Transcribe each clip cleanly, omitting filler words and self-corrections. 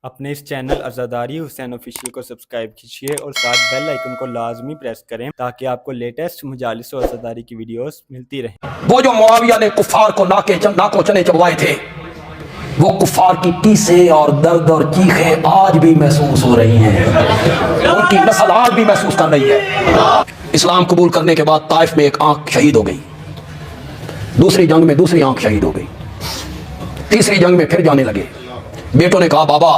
अपने इस channel अज़ादारी Hussain official को सब्सक्राइब कीजिए और साथ बेल आइकन को लाजमी प्रेस करें ताकि आपको लेटेस्ट मुजालिस और अज़ादारी की वीडियोस मिलती रहें। वो जो मुआविया ने कुफार को नाकों चने चबवाए थे, वो कुफार की टीसे और दर्द और चीखें आज भी महसूस हो रही हैं। उनकी नस्ल आज भी महसूस कर रही है। इस्लाम कबूल करने के बाद ताइफ में एक आंख शहीद हो गई, दूसरी जंग में दूसरी आंख शहीद हो गई, तीसरी जंग में फिर जाने लगे। बेटों ने कहा, बाबा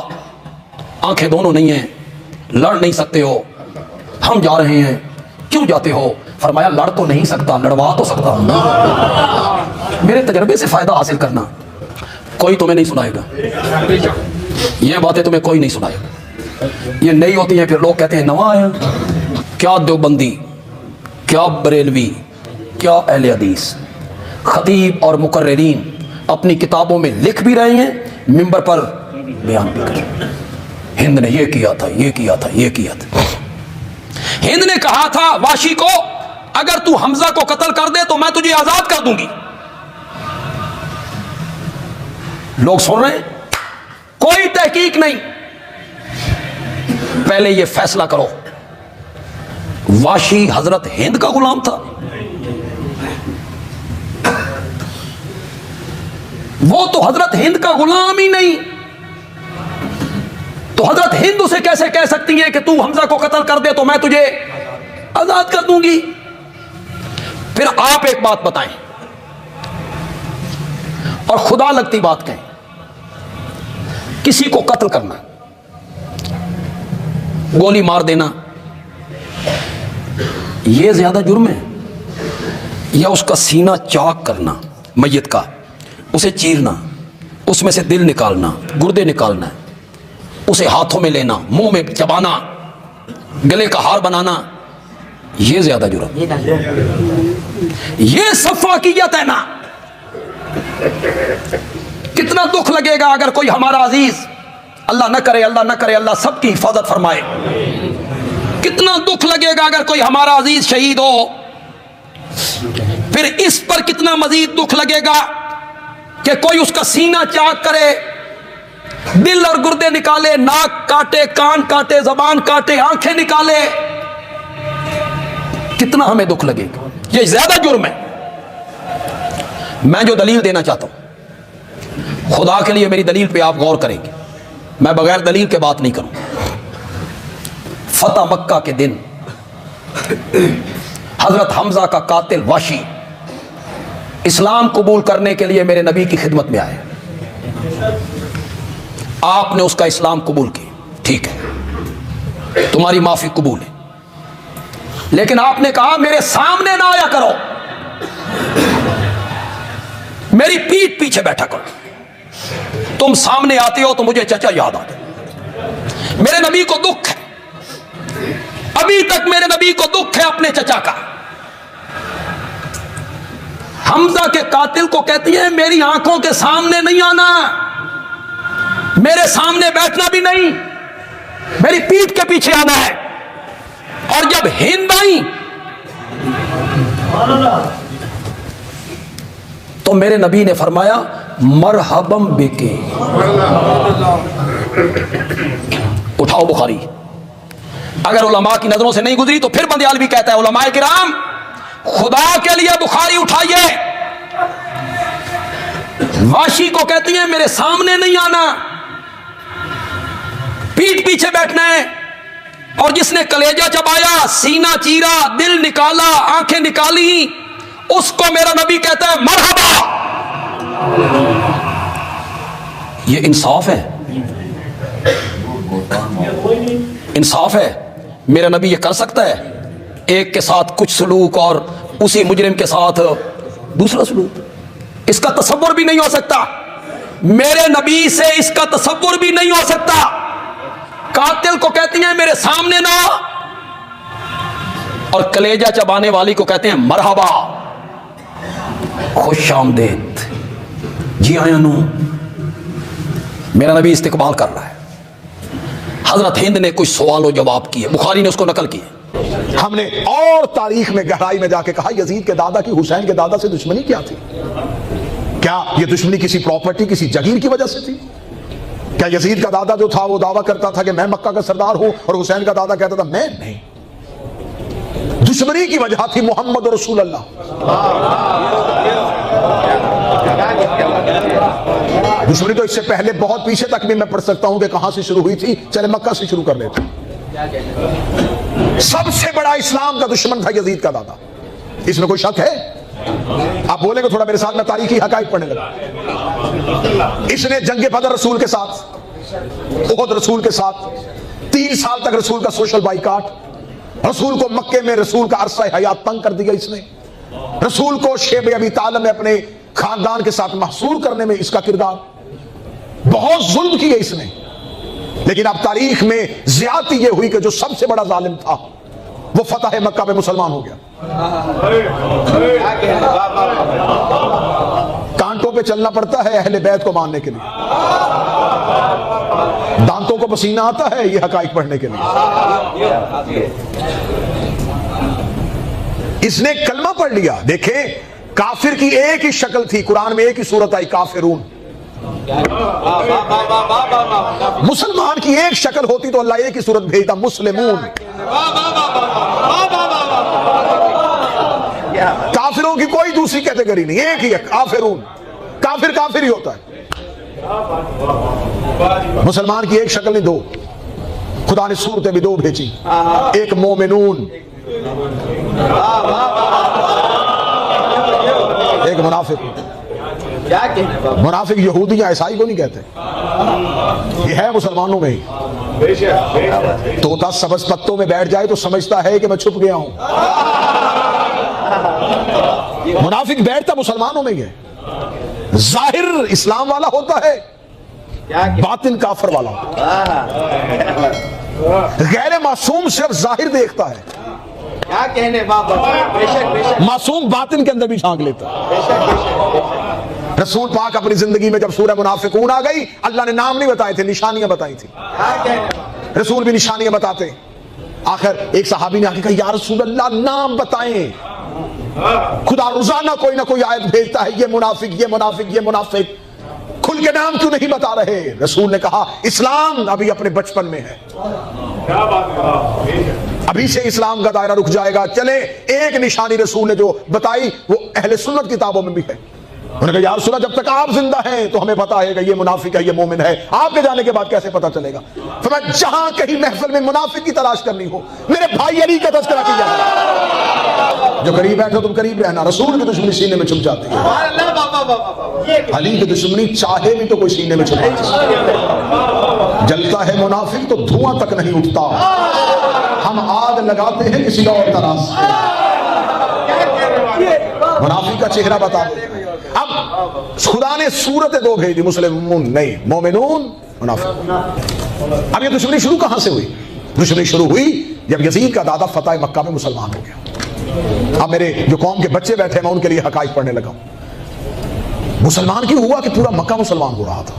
आंखें दोनों नहीं हैं, लड़ नहीं सकते हो, हम जा रहे हैं। क्यों जाते हो? फरमाया, लड़ तो नहीं सकता, लड़वा तो सकता हूं ना। मेरे तजर्बे से फायदा हासिल करना। कोई तुम्हें नहीं सुनाएगा, ये बातें तुम्हें कोई नहीं सुनाएगा। ये नहीं होती हैं, फिर लोग कहते हैं नवा आया। क्या देवबंदी, क्या बरेलवी, क्या अहले हदीस, खतीब और मुकर्रिरीन अपनी किताबों में लिख भी रहे हैं, मिंबर पर बयान भी कर रहे हैं। हिंद ने ये किया था, ये किया था, ये किया था। हिंद ने कहा था वाशी को, अगर तू हमजा को कत्ल कर दे तो मैं तुझे आजाद कर दूंगी। लोग सुन रहे हैं, कोई तहकीक नहीं। पहले ये फैसला करो, वाशी हजरत हिंद का गुलाम था? वो तो हजरत हिंद का गुलाम ही नहीं, तो हजरत हिंद उसे कैसे कह सकती है कि तू हमजा को कत्ल कर दे तो मैं तुझे आजाद कर दूंगी? फिर आप एक बात बताएं और खुदा लगती बात कहें, किसी को कत्ल करना, गोली मार देना, यह ज्यादा जुर्म है या उसका सीना चाक करना, मैयत का, उसे चीरना, उसमें से दिल निकालना, गुर्दे निकालना, उसे हाथों में लेना, मुंह में चबाना, गले का हार बनाना, यह ज्यादा जुर्म? यह सफाकियत है ना? कितना दुख लगेगा अगर कोई हमारा अजीज, अल्लाह न करे, अल्लाह न करे, अल्लाह सबकी हिफाजत फरमाए, कितना दुख लगेगा अगर कोई हमारा अजीज शहीद हो। फिर इस पर कितना मजीद दुख लगेगा कि कोई उसका सीना चाक करे, दिल और गुर्दे निकाले, नाक काटे, कान काटे, जबान काटे, आंखें निकाले। कितना हमें दुख लगेगा, ये ज्यादा जुर्म है। मैं जो दलील देना चाहता हूं, खुदा के लिए मेरी दलील पे आप गौर करेंगे, मैं बगैर दलील के बात नहीं करूं। फतह मक्का के दिन हजरत हमजा का कातिल वाशी इस्लाम कबूल करने के लिए मेरे नबी की खिदमत में आए। आपने उसका इस्लाम कबूल किया, ठीक है, तुम्हारी माफी कबूल है, लेकिन आपने कहा मेरे सामने ना आया करो, मेरी पीठ पीछे बैठा करो। तुम सामने आते हो तो मुझे चचा याद आता। मेरे नबी को दुख है, अभी तक मेरे नबी को दुख है अपने चचा का। हमजा के कातिल को कहती है मेरी आंखों के सामने नहीं आना, मेरे सामने बैठना भी नहीं, मेरी पीठ के पीछे आना है। और जब हिंद आई तो मेरे नबी ने फरमाया मरहबम बिके। उठाओ बुखारी, अगर उलमा की नजरों से नहीं गुजरी तो फिर बंदियाल भी कहता है उलमाए किराम खुदा के लिए बुखारी उठाइए। वाशी को कहती है मेरे सामने नहीं आना, पीठ पीछे बैठना है। और जिसने कलेजा चबाया, सीना चीरा, दिल निकाला, आंखें निकाली, उसको मेरा नबी कहता है मरहबा। ये इंसाफ है? इंसाफ है? मेरा नबी ये कर सकता है? एक के साथ कुछ सलूक और उसी मुजरिम के साथ दूसरा सलूक? इसका तसव्वुर भी नहीं हो सकता। मेरे नबी से इसका तसव्वुर भी नहीं हो सकता। कातिल को कहती हैं मेरे सामने ना, और कलेजा चबाने वाली को कहते हैं मरहबा, खुश आमदेद, जी आया नू। मेरा नबी इस्तिकबाल कर रहा है। हजरत हिंद ने कुछ सवाल जवाब किए, बुखारी ने उसको नकल किए। हमने और तारीख में गहराई में जाके कहा यजीद के दादा की हुसैन के दादा से दुश्मनी क्या थी? क्या ये दुश्मनी किसी प्रॉपर्टी, किसी जगीर की वजह से थी? क्या यजीद का दादा जो था वो दावा करता था कि मैं मक्का का सरदार हूं, और हुसैन का दादा कहता था मैं नहीं। दुश्मनी की वजह थी मोहम्मद और रसूल अल्लाह। दुश्मनी तो इससे पहले बहुत पीछे तक भी मैं पढ़ सकता हूं कि कहां से शुरू हुई थी। चले मक्का से शुरू कर लेते। सबसे बड़ा इस्लाम का दुश्मन था यजीद का दादा, इसमें कोई शक है? आप बोलेंगे थोड़ा मेरे साथ, मैं तारीखी हकायक पढ़ने लगा। इसने जंगे बदर रसूल के साथ, उहद रसूल के साथ, 3 साल तक रसूल का सोशल बाइकाट, रसूल को मक्के में रसूल का अरसा हयात तंग कर दिया इसने, रसूल को शेब अबी तालिब में अपने खानदान के साथ महसूर करने में इसका किरदार, बहुत जुल्म किए इसने। लेकिन अब तारीख में ज्यादती यह हुई कि जो सबसे बड़ा जालिम था वो फतह मक्का पे मुसलमान हो गया। कांटों पे चलना पड़ता है अहले बैत को मानने के लिए, दांतों को पसीना आता है ये हकाइक पढ़ने के लिए। इसने कलमा पढ़ लिया। देखे, काफिर की एक ही शक्ल थी, कुरान में एक ही सूरत आई, काफिरून। मुसलमान की एक शक्ल होती तो अल्लाह एक ही सूरत भेजता, मुस्लिमून। काफिरों की कोई दूसरी कैटेगरी नहीं, एक ही है, काफिरून। काफिर काफिर ही होता है। मुसलमान की एक शक्ल नहीं, 2। खुदा ने सूरतें भी 2 भेजी, एक मोमिनून, एक मुनाफिक। मुनाफिक यहूदी या ईसाई को नहीं कहते, ये है मुसलमानों में ही। तोता सब्ज पत्तों में बैठ जाए तो समझता है कि मैं छुप गया हूं। मुनाफिक बैठता मुसलमानों में ही है। जाहिर इस्लाम वाला होता है, बातिन काफर वाला होता है। गैर मासूम सिर्फ जाहिर देखता है, क्या कहने बाबा, बेशक बेशक। मासूम बातिन के अंदर भी झांक लेता है। रसूल पाक अपनी जिंदगी में जब सूरह मुनाफिकून आ गई, अल्लाह ने नाम नहीं बताए थे, निशानियां बताई थी। रसूल भी निशानियां बताते। आखिर एक सहाबी ने आके कहा, या रसूल अल्लाह नाम बताएं। खुदा रोजाना कोई ना कोई आयत भेजता है, ये मुनाफिक, ये मुनाफिक, ये मुनाफिक, खुल के नाम क्यों नहीं बता रहे? रसूल ने कहा, इस्लाम अभी अपने बचपन में है, अभी से इस्लाम का दायरा रुक जाएगा। चले, एक निशानी रसूल ने जो बताई वो अहले सुन्नत किताबों में भी है। उन्होंने कहा, यार सुना, जब तक आप जिंदा हैं तो हमें पता है कि ये मुनाफिक है, ये मोमिन है, आपके जाने के बाद कैसे पता चलेगा? तो मैं जहां कहीं महफिल में मुनाफिक की तलाश करनी हो, मेरे भाई अली का तज़किरा किया जाए। जो करीब बैठो तुम करीब रहना, रसूल की दुश्मनी सीने में छुप जाती है। अली की दुश्मनी चाहे भी तो कोई सीने में छुप जाती है। जलता है मुनाफिक तो धुआं तक नहीं उठता, हम आग लगाते हैं किसी और तरह से। मुनाफिक का चेहरा बता दो। अब खुदा ने सूरतें 2 भेजी, मुस्लिमून नहीं, मोमिनून, मुनाफिक। अब ये दुश्मनी शुरू कहां से हुई? दुश्मनी शुरू हुई जब यजीद का दादा फतह मक्का में मुसलमान हो गया। अब मेरे जो कौम के बच्चे बैठे मैं उनके लिए हकाइक पढ़ने लगा। मुसलमान क्यों हुआ कि पूरा मक्का मुसलमान हो रहा था?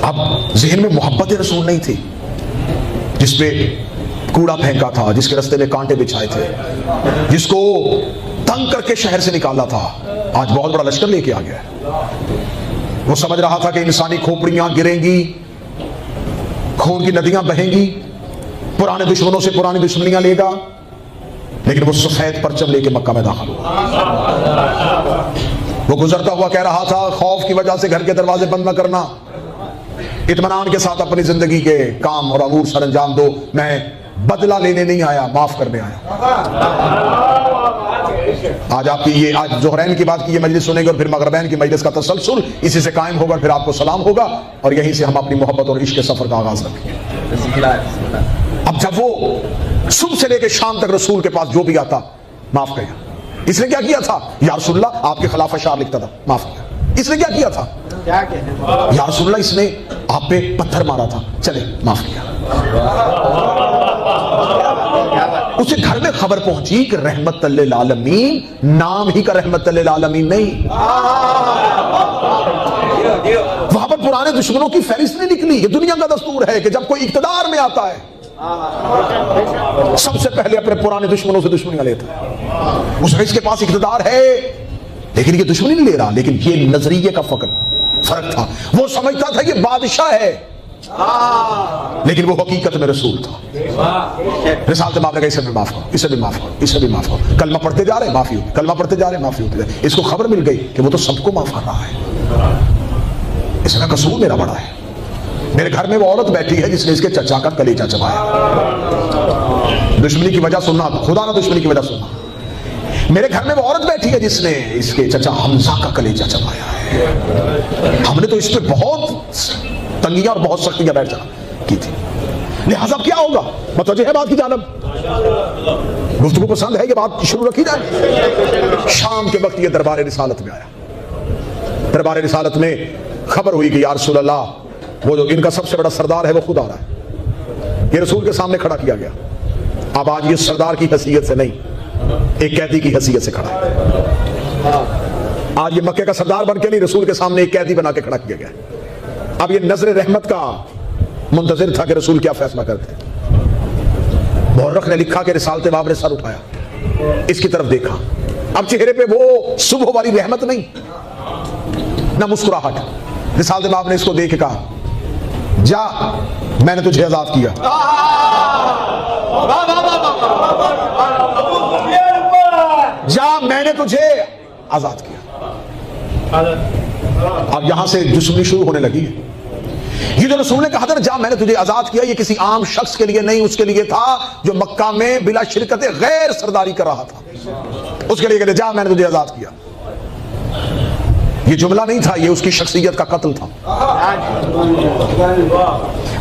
अब जहन में मोहब्बत रसूल नहीं थी, जिसपे कूड़ा फेंका था, जिसके रास्ते में कांटे बिछाए थे, जिसको तंग करके शहर से निकाला था, आज बहुत बड़ा लश्कर लेके आ गया। वो समझ रहा था कि इंसानी खोपड़ियां गिरेंगी, खून की नदियां बहेंगी, पुराने दुश्मनों से पुरानी दुश्मनियां लेगा, लेकिन वो सफेद परचम लेके मक्का में दाखिल हुआ। वो गुजरता हुआ कह रहा था, खौफ की वजह से घर के दरवाजे बंद न करना, इत्मीनान के साथ अपनी जिंदगी के काम और अमूर सर अंजाम दो, मैं बदला लेने नहीं आया, माफ करने आया। आज आपकी ये, आज जोहरैन की बात की ये मजलिस सुनेंगे और फिर मगरबैन की मजलिस का तसलसल इसी से कायम होगा, फिर आपको सलाम होगा और यहीं से हम अपनी मोहब्बत और इश्क के सफर का आगाज रखेंगे। अब जब वो सुबह से लेकर शाम तक रसूल के पास जो भी आता माफ किया। इसने क्या किया था? या रसूलल्लाह आपके खिलाफ अशार लिखता था, माफ किया। इसने क्या किया था? क्या कहने? या रसूलल्लाह इसने आप पे पत्थर मारा था, चले माफ किया। उसे घर में खबर पहुंची कि रहमत लिल आलमीन, नाम ही का रहमत लिल आलमीन नहीं, वहां पर पुराने दुश्मनों की फहरिस्त नहीं निकली। ये दुनिया का दस्तूर है कि जब कोई इक्तदार में आता है सबसे पहले अपने पुराने दुश्मनों से दुश्मनियां लेता है। उस इसके पास इक्तदार है लेकिन ये दुश्मनी नहीं ले रहा, लेकिन ये नजरिए का फर्क था। वो समझता था ये बादशाह है, लेकिन वो हकीकत में रसूल था। रिसालत बाप ने कहा इसे भी माफ करो, इसे भी माफ करो, इसे भी माफ करो। कलमा पढ़ते जा रहे माफी होती, कलमा पढ़ते जा रहे माफी होती। इसको खबर मिल गई कि वो तो सबको माफ कर रहा है, इसका कसूर मेरा बड़ा है। मेरे घर में वो औरत बैठी है जिसने इसके चचा का कलेजा चबाया। दुश्मनी की वजह सुनना, खुदा ना दुश्मनी की वजह सुनना। मेरे घर में वो औरत बैठी है जिसने इसके चचा हमजा का कलेजा चबाया है। हमने तो इस पे बहुत तंगियां और बहुत सख्तियां बैठ की थी। लिहाजा क्या होगा, मतलब है बात की जानब गुफ्तगू पसंद है, ये बात शुरू रखी जाए। शाम के वक्त ये दरबार रिसालत में आया। दरबार रिसालत में खबर हुई कि या रसूल अल्लाह, वो जो इनका सबसे बड़ा सरदार है वो खुद आ रहा है। ये रसूल के सामने खड़ा किया गया। अब आज ये सरदार की हैसियत से नहीं, एक कैदी की हैसियत से खड़ा है। आज ये मक्के का सरदार बन के नहीं, रसूल के सामने एक कैदी बना के खड़ा किया गया। अब ये नजर रहमत का मुंतजिर था कि रसूल क्या फैसला करते। मुहर्रिख ने लिखा कि रिसालत बाब ने सर उठाया, इसकी तरफ देखा। अब चेहरे पे वो सुबह वाली रहमत नहीं, ना मुस्कुराहट। रिसालत बाब ने इसको देख कहा, जा मैंने तुझे आजाद किया। जा मैंने तुझे आजाद किया। अब यहां से दुश्मनी शुरू होने लगी है। ये जो रसूल ने कहा था ना, जा मैंने तुझे आजाद किया, ये किसी आम शख्स के लिए नहीं, उसके लिए था जो मक्का में बिला शिरकत गैर सरदारी कर रहा था। उसके लिए कहते जा मैंने तुझे आजाद किया। ये जुमला नहीं था, ये उसकी शख्सियत का कत्ल था।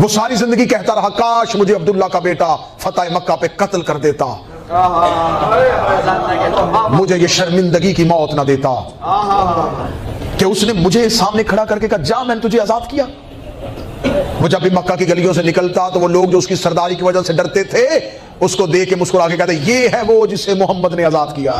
वो सारी जिंदगी कहता रहा, काश मुझे अब्दुल्ला का बेटा फतेह मक्का पे कत्ल कर देता, मुझे ये शर्मिंदगी की मौत ना देता। कि उसने मुझे सामने खड़ा करके कहा, जा मैंने तुझे आजाद किया। वो जब भी मक्का की गलियों से निकलता तो वो लोग जो उसकी सरदारी की वजह से डरते थे, उसको देख के मुस्कुरा के कहते, ये है वो जिसे मोहम्मद ने आजाद किया।